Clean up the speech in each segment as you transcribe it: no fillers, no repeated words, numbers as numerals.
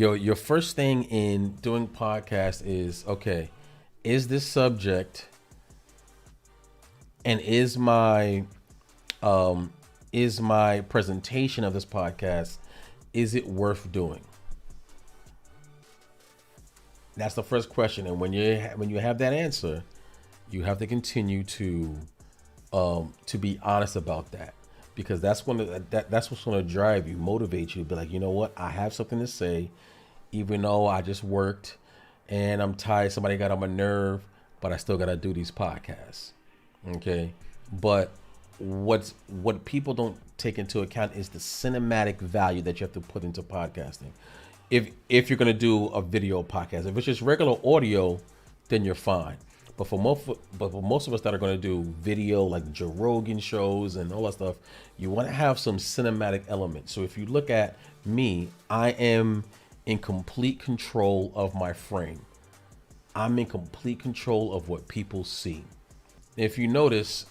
your first thing in doing podcast is, okay, is this subject and is my presentation of this podcast, is it worth doing? That's the first question. And when you have that answer, you have to continue to be honest about that, because that's that's what's going to drive you, motivate you to be like, you know what, I have something to say, even though I just worked and I'm tired, somebody got on my nerve, but I still got to do these podcasts. Okay. But what people don't take into account is the cinematic value that you have to put into podcasting. If you're going to do a video podcast, if it's just regular audio, then you're fine. But for most of us that are going to do video, like Joe Rogan shows and all that stuff, you want to have some cinematic elements. So if you look at me, I am in complete control of my frame. I'm in complete control of what people see. If you notice,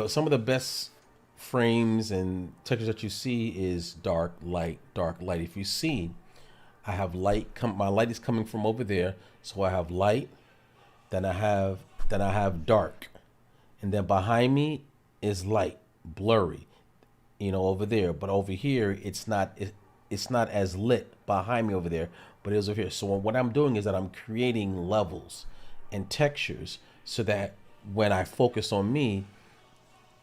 some of the best frames and textures that you see is dark, light, dark, light. If you see, I have light. My light is coming from over there, so I have light. Then I have dark, and then behind me is light, blurry, over there. But over here, it's not as lit behind me over there, but it is over here. So what I'm doing is that I'm creating levels and textures so that when I focus on me,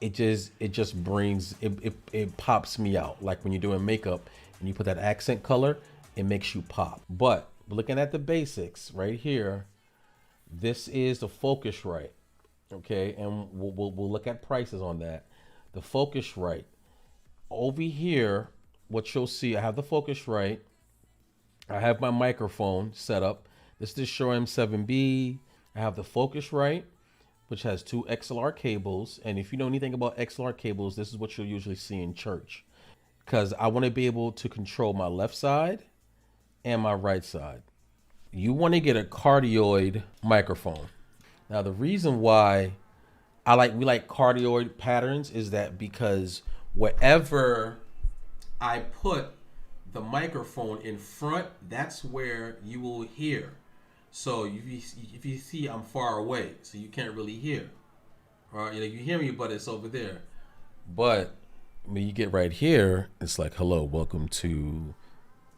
it just brings it pops me out. Like when you're doing makeup and you put that accent color, it makes you pop. But looking at the basics right here, this is the Focusrite, okay, and we'll look at prices on that. The Focusrite over here, what you'll see, I have the Focusrite. I have my microphone set up. This is the Shure M7B. I have the Focusrite, which has two XLR cables. And if you know anything about XLR cables, this is what you'll usually see in church, because I want to be able to control my left side and my right side. You want to get a cardioid microphone. Now, the reason why we like cardioid patterns is that because wherever I put the microphone in front, that's where you will hear. So if you see, I'm far away, so you can't really hear. Or you hear me, but it's over there. But when you get right here, it's like, hello, welcome to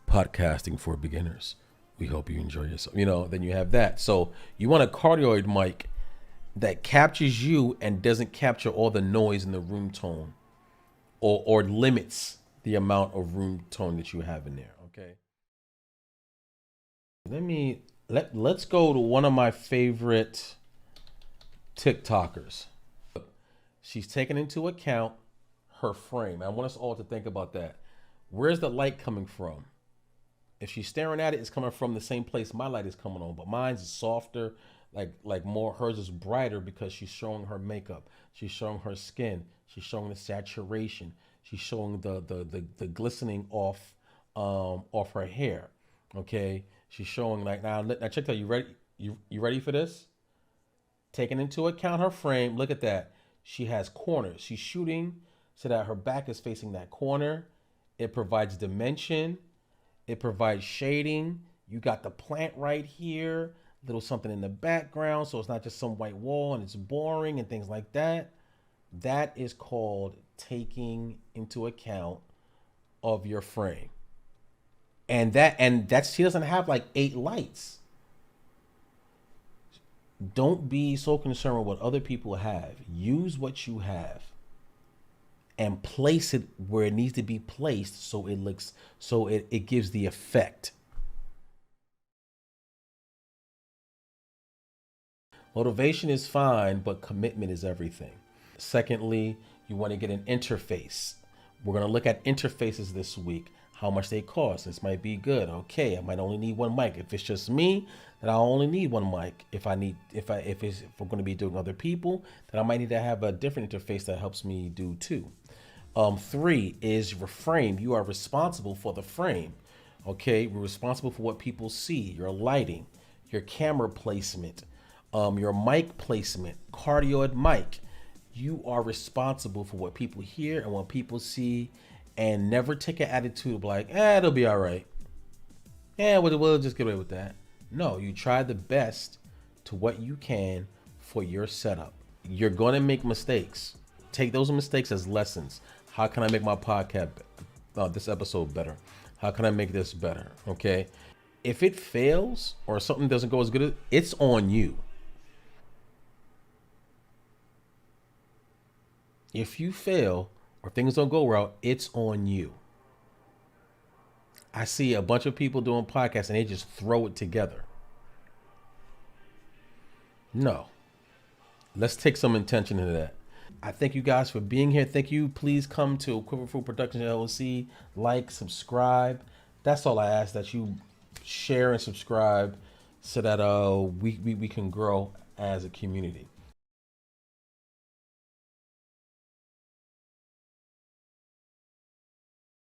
podcasting for beginners. We hope you enjoy yourself. Then you have that. So you want a cardioid mic that captures you and doesn't capture all the noise in the room tone, or limits the amount of room tone that you have in there. Okay. Let's go to one of my favorite TikTokers. She's taken into account her frame. I want us all to think about that. Where's the light coming from? If she's staring at it, it's coming from the same place my light is coming on, but mine's is softer, like more. Hers is brighter because she's showing her makeup. She's showing her skin. She's showing the saturation. She's showing the glistening off her hair. Okay. She's showing now check that. You ready? You ready for this? Taking into account her frame, look at that. She has corners. She's shooting so that her back is facing that corner. It provides dimension. It provides shading. You got the plant right here, little something in the background, so it's not just some white wall and it's boring and things like that. That is called taking into account of your frame. And that's she doesn't have like 8 lights. Don't be so concerned with what other people have. Use what you have and place it where it needs to be placed so it gives the effect. Motivation is fine, but commitment is everything. Secondly, you want to get an interface. We're going to look at interfaces this week, how much they cost. This might be good. Okay, I might only need one mic. If it's just me, then I'll only need one mic. If we're going to be doing other people, then I might need to have a different interface that helps me do two. 3 is your frame. You are responsible for the frame. Okay, we're responsible for what people see, your lighting, your camera placement, your mic placement, cardioid mic. You are responsible for what people hear and what people see, and never take an attitude of like, it'll be all right. Yeah, we'll just get away with that. No, you try the best to what you can for your setup. You're going to make mistakes. Take those mistakes as lessons. How can I make my podcast, this episode better? How can I make this better? Okay. If it fails or something doesn't go as good, it's on you. If you fail or things don't go well, it's on you. I see a bunch of people doing podcasts and they just throw it together. No, let's take some intention into that. I thank you guys for being here. Thank you. Please come to Quiverful Productions LLC. Like, subscribe. That's all I ask, that you share and subscribe so that we can grow as a community.